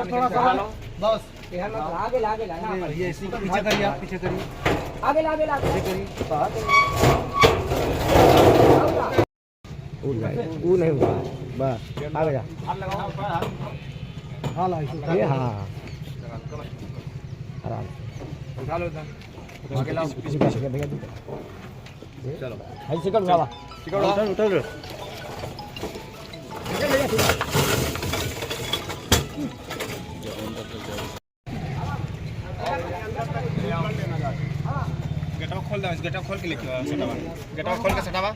थोड़ा सा बस आगे ये इसी को पीछे करिए, आप पीछे करिए, आगे करिए। वो नहीं हुआ बस आगे जा। हाँ ये हाँ आराम उठा लो इधर आगे लाओ भैया चलो भाई सिकड़ उठावा उठा लो गेटवा खोल दो, इस गेटवा खोल के लेके आओ, सटावा गेटवा खोल के सटावा।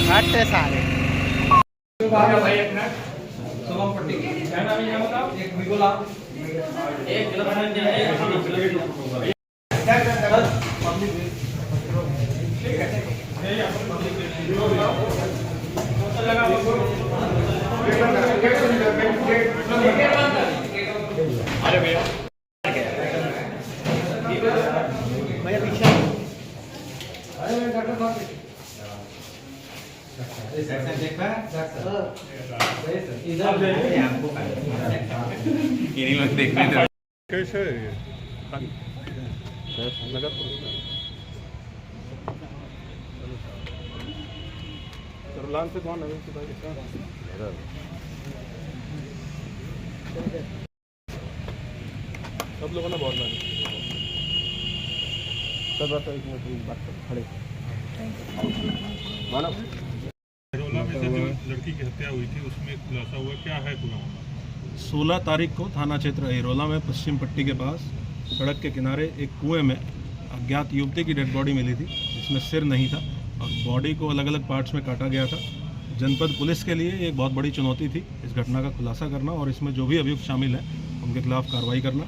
हटते सारे भाई एक मिनट सुगम पट्टी क्या नाम है बताओ। एक बिगोला एक किलोमीटर दे ठीक है ये अपन पब्लिक लगा अरे भैया भैया पीछे अरे डॉक्टर साहब देखने कैसे नगर लान से कौन नवीन सिपाही सब लोगों ने बहुत सब बात खड़े मानो लड़की की हत्या हुई थी उसमें खुलासा हुआ, क्या है पूरा मामला? 16 तारीख को थाना क्षेत्र अहिरोला में पश्चिम पट्टी के पास सड़क के किनारे एक कुएं में अज्ञात युवती की डेड बॉडी मिली थी, जिसमें सिर नहीं था और बॉडी को अलग अलग पार्ट्स में काटा गया था। जनपद पुलिस के लिए एक बहुत बड़ी चुनौती थी इस घटना का खुलासा करना और इसमें जो भी अभियुक्त शामिल हैं उनके खिलाफ कार्रवाई करना।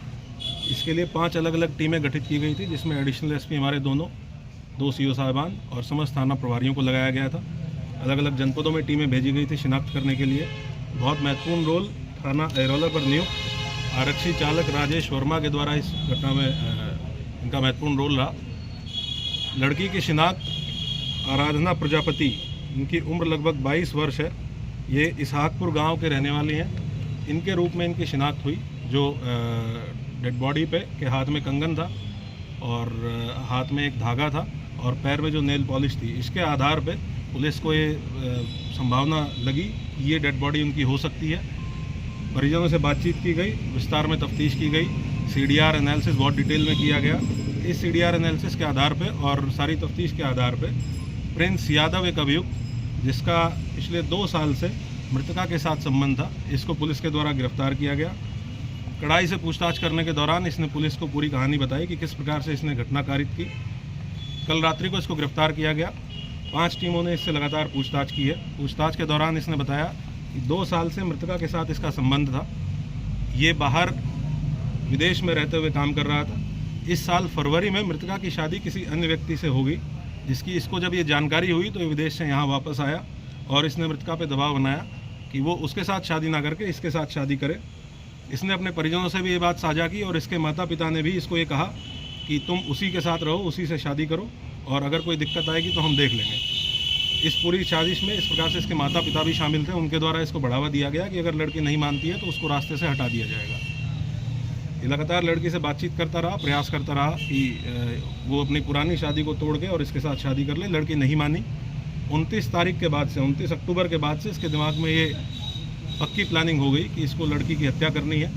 इसके लिए 5 अलग अलग टीमें गठित की गई थी, जिसमें एडिशनल एसपी हमारे दो CO साहिबान और समस्त थाना प्रभारियों को लगाया गया था। अलग अलग जनपदों में टीमें भेजी गई थी शिनाख्त करने के लिए। बहुत महत्वपूर्ण रोल थाना अहिरोला पर नियुक्त आरक्षी चालक राजेश वर्मा के द्वारा इस घटना में इनका महत्वपूर्ण रोल रहा। लड़की की शिनाख्त आराधना प्रजापति, इनकी उम्र लगभग 22 वर्ष है। ये इसहाकपुर गांव के रहने वाली हैं। इनके रूप में इनकी शिनाख्त हुई, जो डेड बॉडी पे के हाथ में कंगन था और हाथ में एक धागा था और पैर में जो नेल पॉलिश थी। इसके आधार पे पुलिस को ये संभावना लगी कि ये डेड बॉडी उनकी हो सकती है। परिजनों से बातचीत की गई, विस्तार में तफ्तीश की गई, CDR एनालिसिस बहुत डिटेल में किया गया। इस CDR एनालिसिस के आधार पे और सारी तफ्तीश के आधार पे प्रिंस यादव एक अभियुक्त, जिसका पिछले 2 साल से मृतका के साथ संबंध था, इसको पुलिस के द्वारा गिरफ्तार किया गया। कड़ाई से पूछताछ करने के दौरान इसने पुलिस को पूरी कहानी बताई कि किस प्रकार से इसने घटना कारित की। कल रात्रि को इसको गिरफ्तार किया गया। 5 टीमों ने इससे लगातार पूछताछ की है। पूछताछ के दौरान इसने बताया कि 2 साल से मृतका के साथ इसका संबंध था। ये बाहर विदेश में रहते हुए काम कर रहा था। इस साल फरवरी में मृतका की शादी किसी अन्य व्यक्ति से हो गई, जिसकी इसको जब ये जानकारी हुई तो ये विदेश से यहाँ वापस आया और इसने मृतका पे दबाव बनाया कि वो उसके साथ शादी ना करके इसके साथ शादी करे। इसने अपने परिजनों से भी ये बात साझा की और इसके माता पिता ने भी इसको ये कहा कि तुम उसी के साथ रहो, उसी से शादी करो और अगर कोई दिक्कत आएगी तो हम देख लेंगे। इस पूरी साजिश में इस प्रकार से इसके माता पिता भी शामिल थे। उनके द्वारा इसको बढ़ावा दिया गया कि अगर लड़की नहीं मानती है तो उसको रास्ते से हटा दिया जाएगा। ये लगातार लड़की से बातचीत करता रहा, प्रयास करता रहा कि वो अपनी पुरानी शादी को तोड़ के और इसके साथ शादी कर ले। लड़की नहीं मानी। 29 तारीख के बाद से, 29 अक्टूबर के बाद से इसके दिमाग में ये पक्की प्लानिंग हो गई कि इसको लड़की की हत्या करनी है।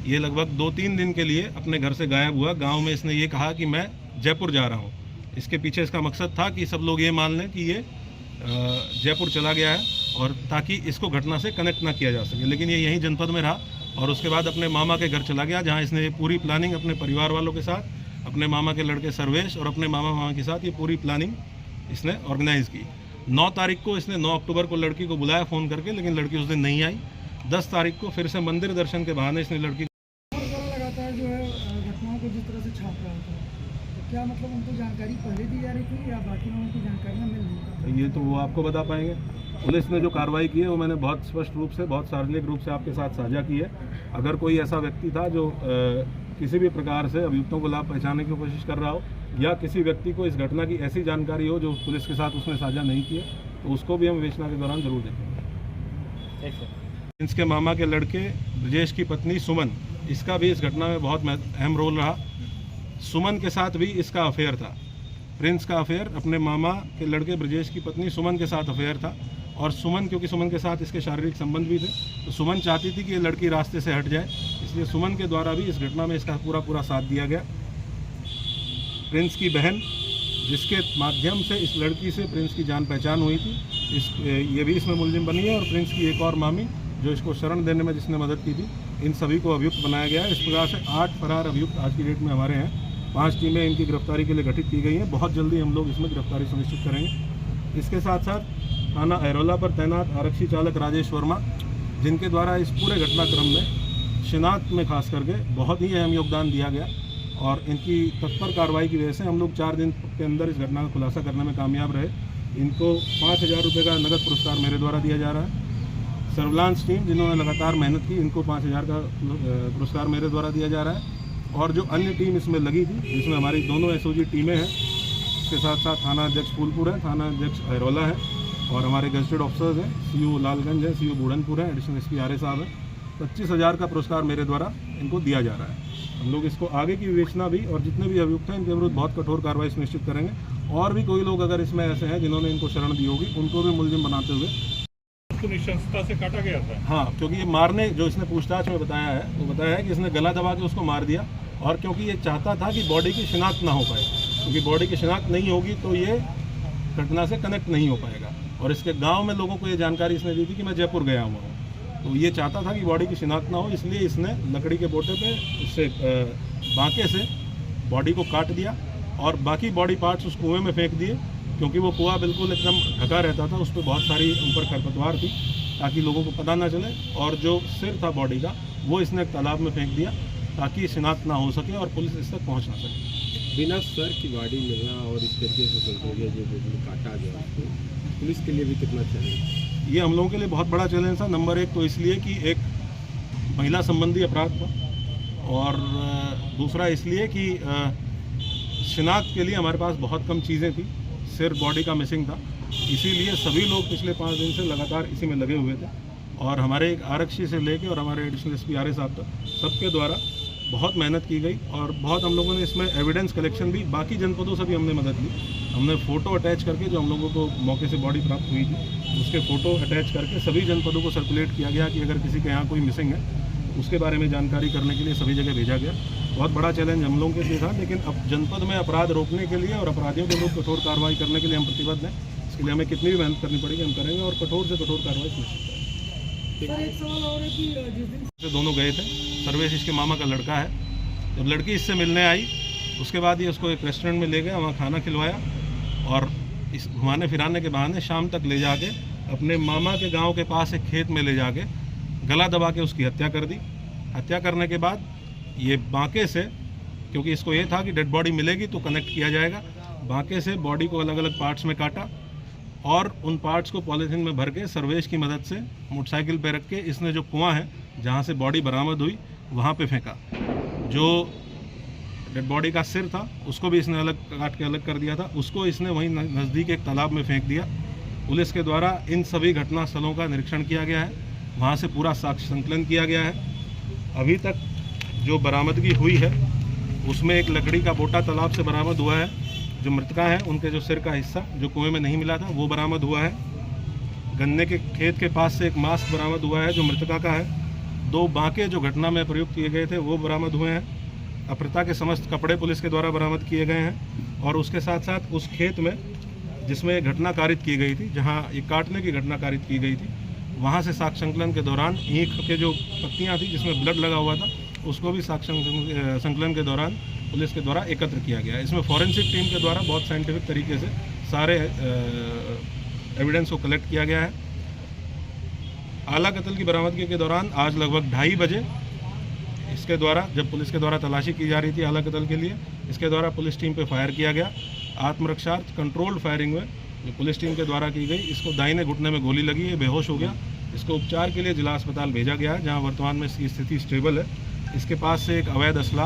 ये लगभग 2-3 दिन के लिए अपने घर से गायब हुआ। गाँव में इसने ये कहा कि मैं जयपुर जा रहा हूँ। इसके पीछे इसका मकसद था कि सब लोग ये मान लें कि ये जयपुर चला गया है और ताकि इसको घटना से कनेक्ट ना किया जा सके। लेकिन ये यहीं जनपद में रहा और उसके बाद अपने मामा के घर चला गया, जहाँ इसने पूरी प्लानिंग अपने परिवार वालों के साथ, अपने मामा के लड़के सर्वेश और अपने मामा के साथ ये पूरी प्लानिंग इसने ऑर्गेनाइज़ की। 9 तारीख को इसने 9 अक्टूबर को लड़की को बुलाया फ़ोन करके, लेकिन लड़की उस दिन नहीं आई। 10 तारीख को फिर से मंदिर दर्शन के बहाने इसने लड़की लगातार जो है घटनाओं को जिस तरह से छाप रहा था, तो क्या मतलब उनको जानकारी पहले दी जा रही थी या बाद लोगों को जानकारियाँ मिल रही हैं। ये तो वो आपको बता पाएंगे। पुलिस ने जो कार्रवाई की है वो मैंने बहुत स्पष्ट रूप से, बहुत सार्वजनिक रूप से आपके साथ साझा की है। अगर कोई ऐसा व्यक्ति था जो किसी भी प्रकार से अभियुक्तों को लाभ पहुंचाने की कोशिश कर रहा हो, या किसी व्यक्ति को इस घटना की ऐसी जानकारी हो जो पुलिस के साथ उसने साझा नहीं की है, तो उसको भी हम विवेचना के दौरान जरूर देखेंगे। प्रिंस के मामा के लड़के ब्रजेश की पत्नी सुमन, इसका भी इस घटना में बहुत अहम रोल रहा। सुमन के साथ भी इसका अफेयर था। प्रिंस का अफेयर अपने मामा के लड़के ब्रजेश की पत्नी सुमन के साथ अफेयर था, और सुमन, क्योंकि सुमन के साथ इसके शारीरिक संबंध भी थे, तो सुमन चाहती थी कि ये लड़की रास्ते से हट जाए, इसलिए सुमन के द्वारा भी इस घटना में इसका पूरा साथ दिया गया। प्रिंस की बहन, जिसके माध्यम से इस लड़की से प्रिंस की जान पहचान हुई थी, ये भी इसमें मुलजिम बनी है, और प्रिंस की एक और मामी जो इसको शरण देने में जिसने मदद की थी, इन सभी को अभियुक्त बनाया गया है। इस प्रकार से 8 फरार अभियुक्त आज की डेट में हमारे हैं। 5 टीमें इनकी गिरफ्तारी के लिए गठित की गई हैं। बहुत जल्दी हम लोग इसमें गिरफ्तारी सुनिश्चित करेंगे। इसके साथ साथ थाना अहरोला पर तैनात आरक्षी चालक राजेश वर्मा, जिनके द्वारा इस पूरे घटनाक्रम में शिनाख्त में खास करके बहुत ही अहम योगदान दिया गया, और इनकी तत्पर कार्रवाई की वजह से हम लोग 4 दिन के अंदर इस घटना का खुलासा करने में कामयाब रहे। इनको 5000 रुपये का नगद पुरस्कार मेरे द्वारा दिया जा रहा है। सर्विलांस टीम, जिन्होंने लगातार मेहनत की, इनको 5000 का पुरस्कार मेरे द्वारा दिया जा रहा है। और जो अन्य टीम इसमें लगी थी, जिसमें हमारी दोनों एसओजी टीमें हैं, इसके साथ साथ थाना अध्यक्ष फूलपुर है, थाना अध्यक्ष अहरोला है, और हमारे गजटेड ऑफिसर्स हैं, सीओ लालगंज है, सीओ बूढ़नपुर है, एडिशनल एसपी आर्य साहब है। 25,000 का पुरस्कार मेरे द्वारा इनको दिया जा रहा है। हम लोग इसको आगे की विवेचना भी, और जितने भी अभियुक्त हैं इनके विरुद्ध बहुत कठोर कार्रवाई सुनिश्चित करेंगे। और भी कोई लोग अगर इसमें ऐसे हैं जिन्होंने इनको शरण दी होगी, उनको भी मुलजिम बनाते हुए। उसको निशंसता से काटा गया था। हाँ, क्योंकि ये मारने, जो इसने पूछताछ में बताया है, वो बताया है कि इसने गला दबा के उसको मार दिया, और क्योंकि ये चाहता था कि बॉडी की शिनाख्त ना हो पाए, क्योंकि बॉडी की शिनाख्त नहीं होगी तो ये घटना से कनेक्ट नहीं हो पाएगा। और इसके गांव में लोगों को ये जानकारी इसने दी थी कि मैं जयपुर गया हुआ हूँ, तो ये चाहता था कि बॉडी की शिनाख्त ना हो, इसलिए इसने लकड़ी के बोटे पे उससे बांके से बॉडी को काट दिया, और बाकी बॉडी पार्ट्स उस कुएँ में फेंक दिए, क्योंकि वो कुआं बिल्कुल एकदम ढका रहता था, उस पर बहुत सारी ऊपर खरपतवार थी, ताकि लोगों को पता ना चले। और जो सिर था बॉडी का, वो इसने एक तालाब में फेंक दिया, ताकि शिनाख्त ना हो सके और पुलिस इस तक पहुँच ना सके। बिना सर की बॉडी मिलना और इस तरीके से जो काटा गया, पुलिस के लिए भी कितना चैलेंज? ये हम लोगों के लिए बहुत बड़ा चैलेंज था। नंबर 1 तो इसलिए कि एक महिला संबंधी अपराध था, और दूसरा इसलिए कि शिनाख्त के लिए हमारे पास बहुत कम चीज़ें थी, सिर बॉडी का मिसिंग था, इसीलिए सभी लोग पिछले 5 दिन से लगातार इसी में लगे हुए थे। और हमारे एक आरक्षी से लेके और हमारे एडिशनल एसपी आर्य साहब तक सबके द्वारा बहुत मेहनत की गई, और बहुत हम लोगों ने इसमें एविडेंस कलेक्शन भी, बाकी जनपदों से भी हमने मदद ली। हमने फ़ोटो अटैच करके, जो हम लोगों को मौके से बॉडी प्राप्त हुई थी, उसके फ़ोटो अटैच करके सभी जनपदों को सर्कुलेट किया गया कि अगर किसी के यहाँ कोई मिसिंग है, उसके बारे में जानकारी करने के लिए सभी जगह भेजा गया। बहुत बड़ा चैलेंज हम लोगों के लिए था, लेकिन अब जनपद में अपराध रोकने के लिए और अपराधियों के विरुद्ध कठोर कार्रवाई करने के लिए हम प्रतिबद्ध हैं। इसके लिए हमें कितनी भी मेहनत करनी पड़ेगी हम करेंगे, और कठोर से कठोर कार्रवाई सुनिश्चित करेंगे। सर, एक सवाल और है कि जिस दिन से दोनों गए थे, सर्वेश इसके मामा का लड़का है। जब लड़की इससे मिलने आई, उसके बाद ये उसको एक रेस्टोरेंट में ले गया, वहाँ खाना खिलवाया, और इस घुमाने फिराने के बहाने शाम तक ले जाके अपने मामा के गांव के पास एक खेत में ले जाके गला दबा के उसकी हत्या कर दी। हत्या करने के बाद ये बांके से, क्योंकि इसको ये था कि डेड बॉडी मिलेगी तो कनेक्ट किया जाएगा, बांके से बॉडी को अलग अलग पार्ट्स में काटा, और उन पार्ट्स को पॉलीथीन में भर के सर्वेश की मदद से मोटरसाइकिल पे रख के इसने जो कुआं है जहाँ से बॉडी बरामद हुई वहाँ पे फेंका। जो डेड बॉडी का सिर था उसको भी इसने अलग काट के अलग कर दिया था, उसको इसने वहीं नज़दीक एक तालाब में फेंक दिया। पुलिस के द्वारा इन सभी घटना स्थलों का निरीक्षण किया गया है, वहाँ से पूरा साक्ष्य संकलन किया गया है। अभी तक जो बरामदगी हुई है उसमें एक लकड़ी का बोटा तालाब से बरामद हुआ है। जो मृतका है उनके जो सिर का हिस्सा जो कुएं में नहीं मिला था वो बरामद हुआ है। गन्ने के खेत के पास से एक मास्क बरामद हुआ है जो मृतका का है। 2 बांके जो घटना में प्रयुक्त किए गए थे वो बरामद हुए हैं। अपहृता के समस्त कपड़े पुलिस के द्वारा बरामद किए गए हैं, और उसके साथ साथ उस खेत में जिसमें घटना कारित की गई थी, जहां ये काटने की घटना कारित की गई थी, वहां से साक्ष्य संकलन के दौरान ईंख के जो पत्तियां थी जिसमें ब्लड लगा हुआ था उसको भी साक्ष्य संकलन के दौरान पुलिस के द्वारा एकत्र किया गया। इसमें फॉरेंसिक टीम के द्वारा बहुत साइंटिफिक तरीके से सारे एविडेंस को कलेक्ट किया गया है। आला कत्ल की बरामदगी के दौरान आज लगभग 2:30 बजे इसके द्वारा, जब पुलिस के द्वारा तलाशी की जा रही थी आला कत्ल के लिए, इसके द्वारा पुलिस टीम पे फायर किया गया। आत्मरक्षार्थ कंट्रोल्ड फायरिंग में जो पुलिस टीम के द्वारा की गई, इसको दाहिने घुटने में गोली लगी है, बेहोश हो गया। इसको उपचार के लिए जिला अस्पताल भेजा गया है, जहां वर्तमान में इसकी स्थिति स्टेबल है। इसके पास से एक अवैध असला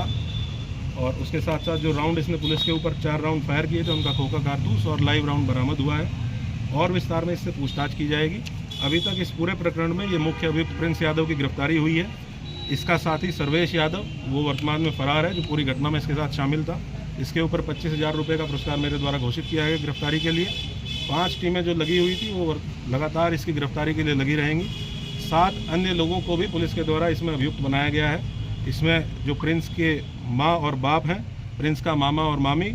और उसके साथ साथ जो राउंड इसने पुलिस के ऊपर 4 राउंड फायर किए थे, उनका खोखा कारतूस और लाइव राउंड बरामद हुआ है और विस्तार में इससे पूछताछ की जाएगी। अभी तक इस पूरे प्रकरण में ये मुख्य अभियुक्त प्रिंस यादव की गिरफ्तारी हुई है। इसका साथी सर्वेश यादव, वो वर्तमान में फरार है, जो पूरी घटना में इसके साथ शामिल था। इसके ऊपर 25,000 रुपये का पुरस्कार मेरे द्वारा घोषित किया गया गिरफ्तारी के लिए। 5 टीमें जो लगी हुई थी वो लगातार इसकी गिरफ्तारी के लिए लगी रहेंगी। 7 अन्य लोगों को भी पुलिस के द्वारा इसमें अभियुक्त बनाया गया है। इसमें जो प्रिंस के माँ और बाप हैं, प्रिंस का मामा और मामी,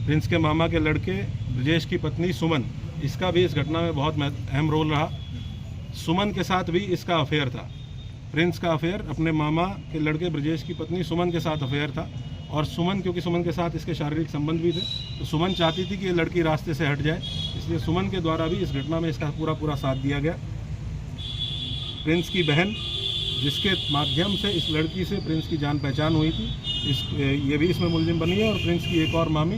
प्रिंस के मामा के लड़के ब्रजेश की पत्नी सुमन, इसका भी इस घटना में बहुत अहम रोल रहा। सुमन के साथ भी इसका अफेयर था। प्रिंस का अफेयर अपने मामा के लड़के ब्रजेश की पत्नी सुमन के साथ अफेयर था और सुमन, क्योंकि सुमन के साथ इसके शारीरिक संबंध भी थे, तो सुमन चाहती थी कि ये लड़की रास्ते से हट जाए, इसलिए सुमन के द्वारा भी इस घटना में इसका पूरा साथ दिया गया। प्रिंस की बहन, जिसके माध्यम से इस लड़की से प्रिंस की जान पहचान हुई थी, ये भी इसमें मुलजिम बनी है और प्रिंस की एक और मामी